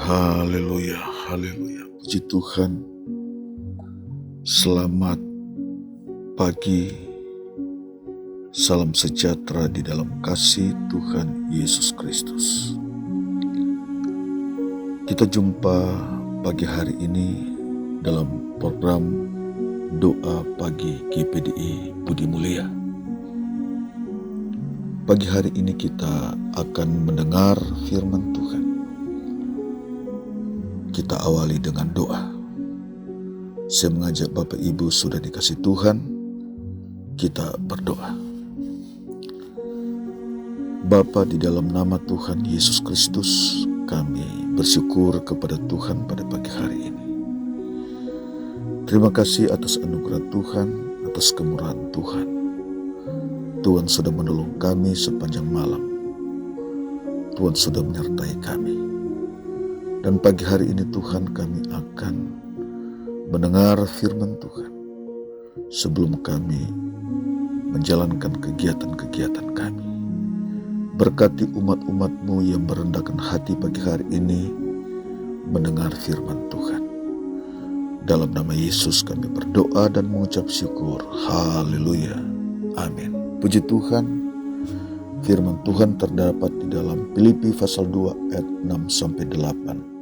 Haleluya, haleluya. Puji Tuhan. Selamat pagi. Salam sejahtera di dalam kasih Tuhan Yesus Kristus. Kita jumpa pagi hari ini dalam program Doa Pagi GPDI Budi Mulia. Pagi hari ini kita akan mendengar firman Tuhan. Kita awali dengan doa. Saya mengajak Bapak Ibu sudah dikasih Tuhan, kita berdoa. Bapa, di dalam nama Tuhan Yesus Kristus, kami bersyukur kepada Tuhan pada pagi hari ini. Terima kasih atas anugerah Tuhan, atas kemurahan Tuhan. Tuhan sudah menolong kami sepanjang malam. Tuhan sudah menyertai kami. Dan pagi hari ini Tuhan, kami akan mendengar firman Tuhan sebelum kami menjalankan kegiatan-kegiatan kami. Berkati umat-umat-Mu yang merendahkan hati pagi hari ini mendengar firman Tuhan. Dalam nama Yesus kami berdoa dan mengucap syukur. Haleluya. Amin. Puji Tuhan. Firman Tuhan terdapat di dalam Filipi pasal 2 ayat 6-8.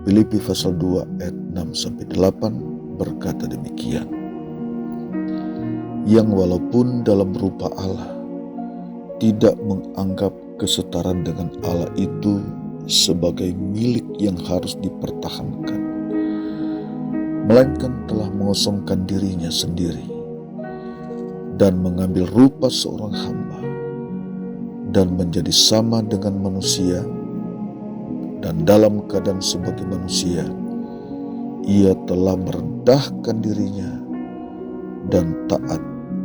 Filipi pasal 2 ayat 6-8 berkata demikian. Yang walaupun dalam rupa Allah tidak menganggap kesetaraan dengan Allah itu sebagai milik yang harus dipertahankan, melainkan telah mengosongkan dirinya sendiri dan mengambil rupa seorang hamba dan menjadi sama dengan manusia, dan dalam keadaan sebagai manusia ia telah merendahkan dirinya dan taat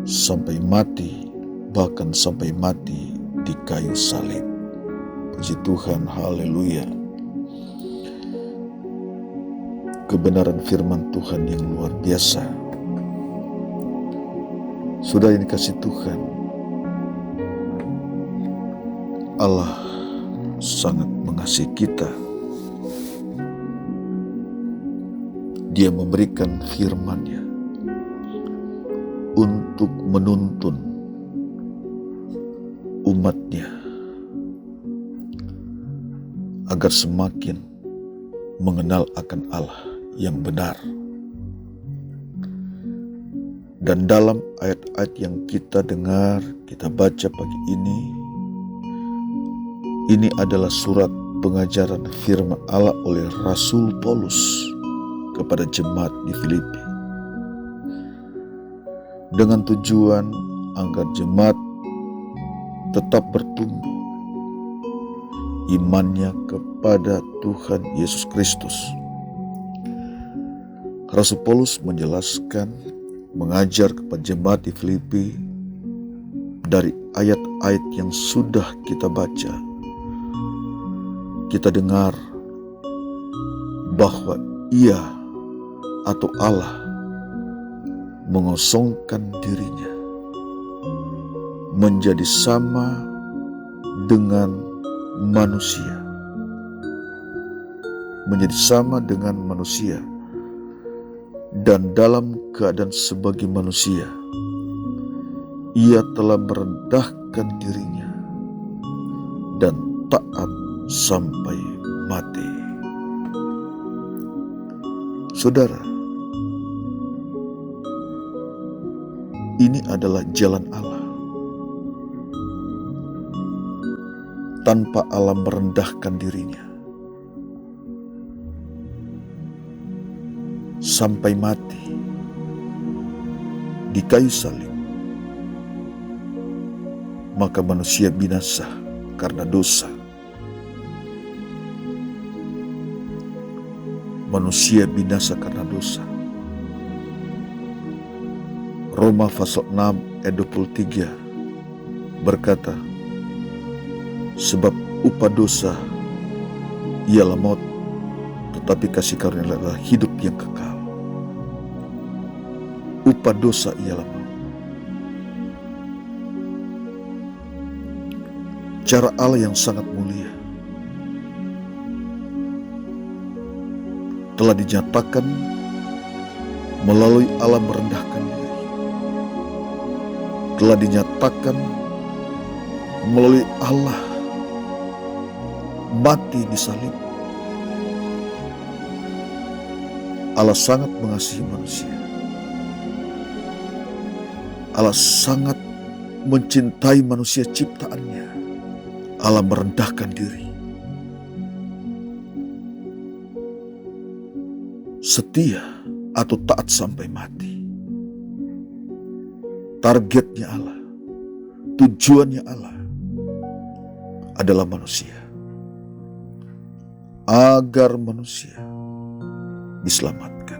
sampai mati, bahkan sampai mati di kayu salib. Puji Tuhan, haleluya. Kebenaran firman Tuhan yang luar biasa. Sudah dikasih Tuhan, Allah sangat mengasihi kita. Dia memberikan firman-Nya untuk menuntun umat-Nya agar semakin mengenal akan Allah yang benar. Dan dalam ayat-ayat yang kita dengar, kita baca pagi ini adalah surat pengajaran firman Allah oleh Rasul Paulus kepada jemaat di Filipi. Dengan tujuan agar jemaat tetap bertumbuh imannya kepada Tuhan Yesus Kristus. Rasul Paulus menjelaskan, mengajar kepada jemaat di Filipi dari ayat-ayat yang sudah kita baca. Kita dengar bahwa Ia atau Allah mengosongkan dirinya menjadi sama dengan manusia. Menjadi sama dengan manusia. Dan dalam keadaan sebagai manusia, Ia telah merendahkan dirinya dan taat sampai mati. Saudara, ini adalah jalan Allah. Tanpa Allah merendahkan dirinya sampai mati di kayu salib, maka manusia binasa karena dosa. Manusia binasa karena dosa. Roma pasal 6 ayat 23 berkata, sebab upah dosa ialah maut, tetapi kasih karunia adalah hidup yang kekal. Upah dosa ialah maut. Cara Allah yang sangat mulia. telah dinyatakan melalui Allah merendahkan diri. Telah dinyatakan melalui Allah mati di salib. Allah sangat mengasihi manusia. Allah sangat mencintai manusia ciptaannya. Allah merendahkan diri. Setia atau taat sampai mati. Targetnya Allah, tujuannya Allah adalah manusia. Agar manusia diselamatkan.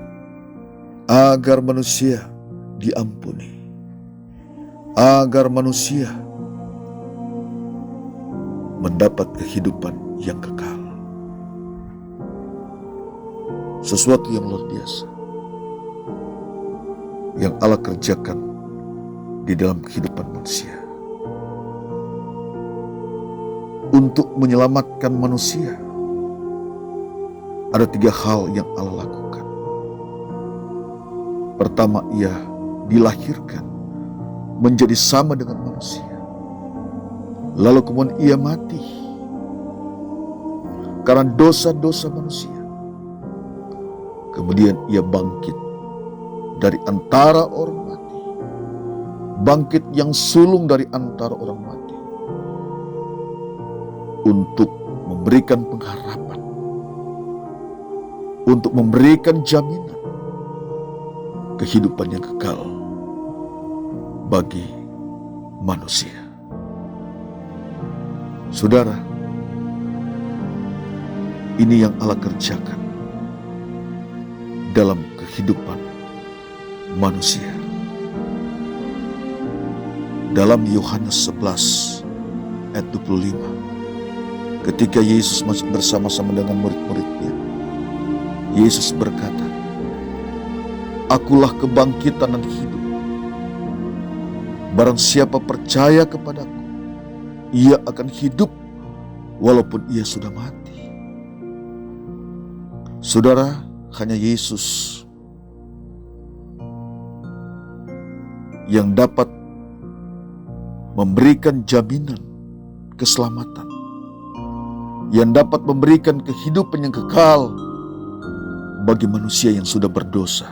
Agar manusia diampuni. Agar manusia mendapat kehidupan yang kekal. Sesuatu yang luar biasa yang Allah kerjakan di dalam kehidupan manusia. Untuk menyelamatkan manusia, ada 3 hal yang Allah lakukan. Pertama, ia dilahirkan menjadi sama dengan manusia. Lalu kemudian ia mati karena dosa-dosa manusia. Kemudian ia bangkit dari antara orang mati. Bangkit yang sulung dari antara orang mati. Untuk memberikan pengharapan. Untuk memberikan jaminan kehidupan yang kekal bagi manusia. Saudara, ini yang Allah kerjakan dalam kehidupan manusia. Dalam Yohanes 11 ayat 25, ketika Yesus masih bersama-sama dengan murid-muridnya, Yesus berkata, "Akulah kebangkitan dan hidup. Barang siapa percaya kepadaku, ia akan hidup walaupun ia sudah mati." Saudara, hanya Yesus yang dapat memberikan jaminan keselamatan, yang dapat memberikan kehidupan yang kekal bagi manusia yang sudah berdosa,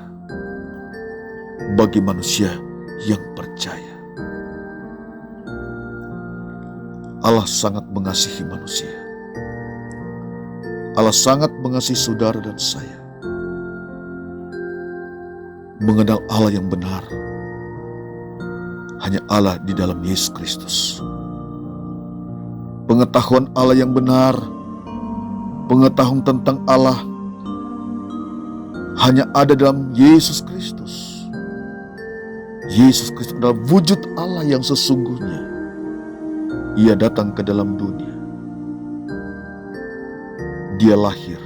bagi manusia yang percaya. Allah sangat mengasihi manusia. Allah sangat mengasihi saudara dan saya. Mengenal Allah yang benar hanya Allah di dalam Yesus Kristus. Pengetahuan Allah yang benar, pengetahuan tentang Allah hanya ada dalam Yesus Kristus. Yesus Kristus adalah wujud Allah yang sesungguhnya. Ia datang ke dalam dunia. Dia lahir,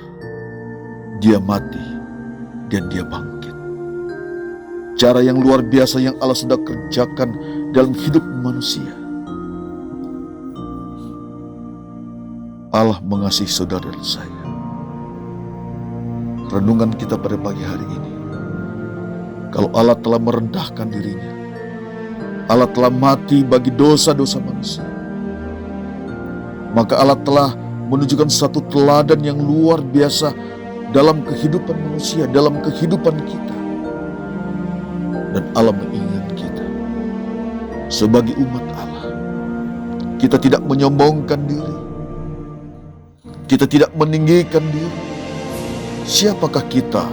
dia mati, dan dia bangkit. Cara yang luar biasa yang Allah sudah kerjakan dalam hidup manusia. Allah mengasihi saudara dan saya. Renungan kita pada pagi hari ini, kalau Allah telah merendahkan dirinya, Allah telah mati bagi dosa-dosa manusia, maka Allah telah menunjukkan satu teladan yang luar biasa dalam kehidupan manusia, dalam kehidupan kita. Dan Allah mengingat kita sebagai umat Allah. Kita tidak menyombongkan diri. Kita tidak meninggikan diri. Siapakah kita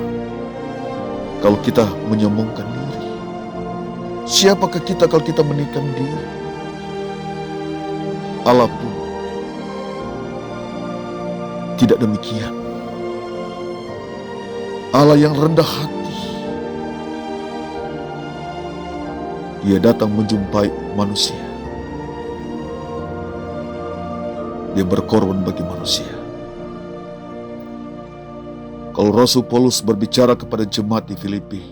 kalau kita menyombongkan diri? Siapakah kita kalau kita meninggikan diri? Allah pun tidak demikian. Allah yang rendah hati. Dia datang menjumpai manusia. Dia berkorban bagi manusia. Kalau Rasul Paulus berbicara kepada jemaat di Filipi,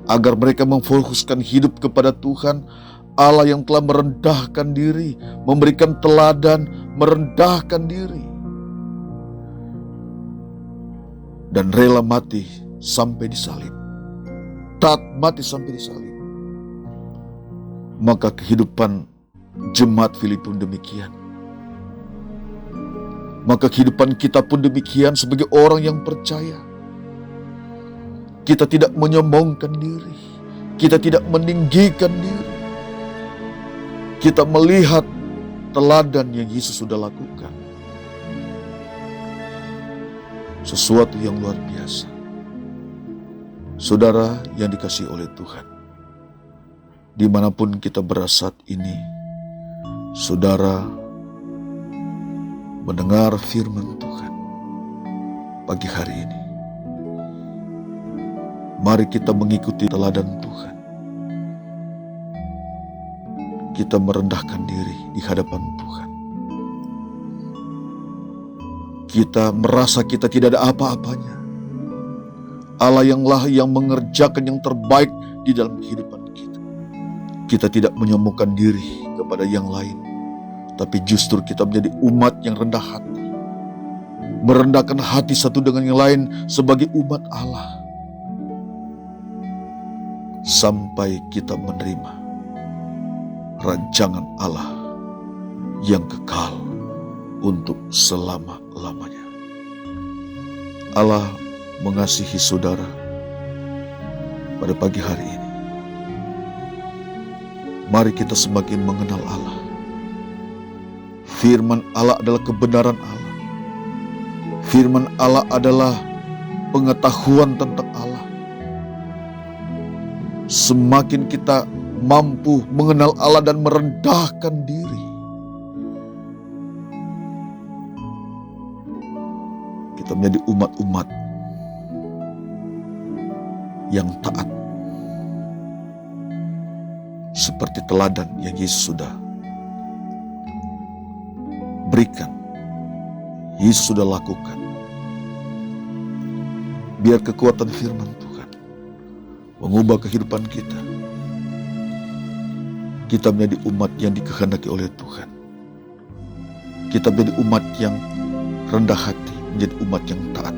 agar mereka memfokuskan hidup kepada Tuhan, Allah yang telah merendahkan diri, memberikan teladan, merendahkan diri. dan rela mati sampai disalib. Taat mati sampai disalib. Maka kehidupan jemaat Filipi pun demikian. Maka kehidupan kita pun demikian sebagai orang yang percaya. Kita tidak menyombongkan diri. Kita tidak meninggikan diri. Kita melihat teladan yang Yesus sudah lakukan. Sesuatu yang luar biasa. Saudara yang dikasihi oleh Tuhan, dimanapun kita berada saat ini, saudara mendengar firman Tuhan pagi hari ini. Mari kita mengikuti teladan Tuhan. Kita merendahkan diri di hadapan Tuhan. Kita merasa kita tidak ada apa-apanya. Allah yang mengerjakan yang terbaik di dalam kehidupan kita. Kita tidak menyombongkan diri kepada yang lain, tapi justru kita menjadi umat yang rendah hati. Merendahkan hati satu dengan yang lain sebagai umat Allah. Sampai kita menerima rancangan Allah yang kekal untuk selama-lamanya. Allah mengasihi saudara pada pagi hari ini. Mari kita semakin mengenal Allah. Firman Allah adalah kebenaran Allah. Firman Allah adalah pengetahuan tentang Allah. Semakin kita mampu mengenal Allah dan merendahkan diri, kita menjadi umat-umat yang taat, seperti teladan yang Yesus sudah berikan, Yesus sudah lakukan. Biar kekuatan firman Tuhan mengubah kehidupan kita. Kita menjadi umat yang dikehendaki oleh Tuhan. Kita menjadi umat yang rendah hati, menjadi umat yang taat,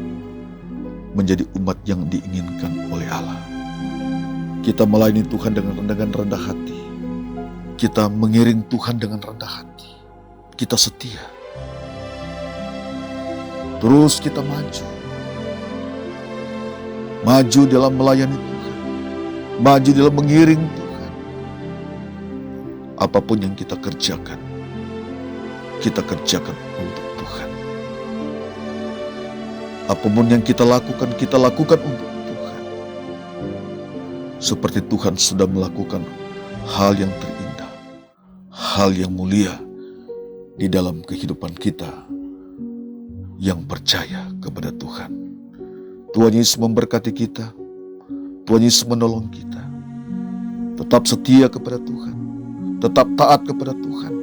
menjadi umat yang diinginkan oleh Allah. Kita melayani Tuhan dengan rendah hati. Kita mengiring Tuhan dengan rendah hati. Kita setia. Terus kita maju. Maju dalam melayani Tuhan. Maju dalam mengiring Tuhan. Apapun yang kita kerjakan untuk Tuhan. Apapun yang kita lakukan untuk Tuhan. Seperti Tuhan sudah melakukan hal yang terindah, hal yang mulia di dalam kehidupan kita yang percaya kepada Tuhan. Tuhan Yesus memberkati kita. Tuhan Yesus menolong kita. Tetap setia kepada Tuhan. Tetap taat kepada Tuhan.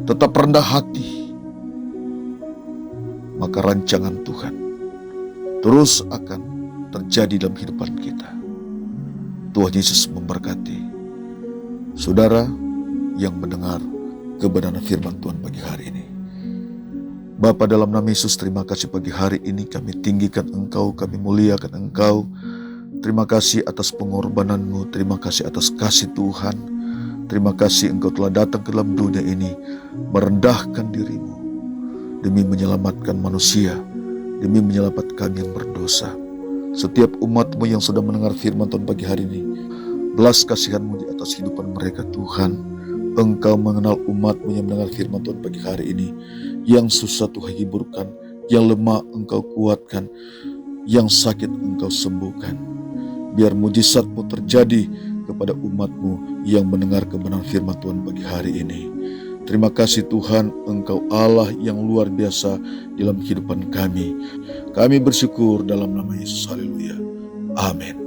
Tetap rendah hati. Maka rancangan Tuhan terus akan terjadi dalam kehidupan kita. Tuhan Yesus memberkati saudara yang mendengar kebenaran firman Tuhan pagi hari ini. Bapa, dalam nama Yesus, terima kasih pagi hari ini kami tinggikan Engkau, kami muliakan Engkau. Terima kasih atas pengorbanan-Mu, terima kasih atas kasih Tuhan. Terima kasih Engkau telah datang ke dalam dunia ini merendahkan diri-Mu demi menyelamatkan manusia, demi menyelamatkan kami yang berdosa. Setiap umat-Mu yang sudah mendengar firman Tuhan pagi hari ini, belas kasihan-Mu di atas kehidupan mereka Tuhan. Engkau mengenal umat-Mu yang mendengar firman Tuhan pagi hari ini, yang susah Tuhan hiburkan, yang lemah Engkau kuatkan, yang sakit Engkau sembuhkan. Biar mujizat-Mu terjadi kepada umat-Mu yang mendengar kebenaran firman Tuhan pagi hari ini. Terima kasih Tuhan, Engkau Allah yang luar biasa dalam kehidupan kami. Kami bersyukur dalam nama Yesus. Haleluya. Amin.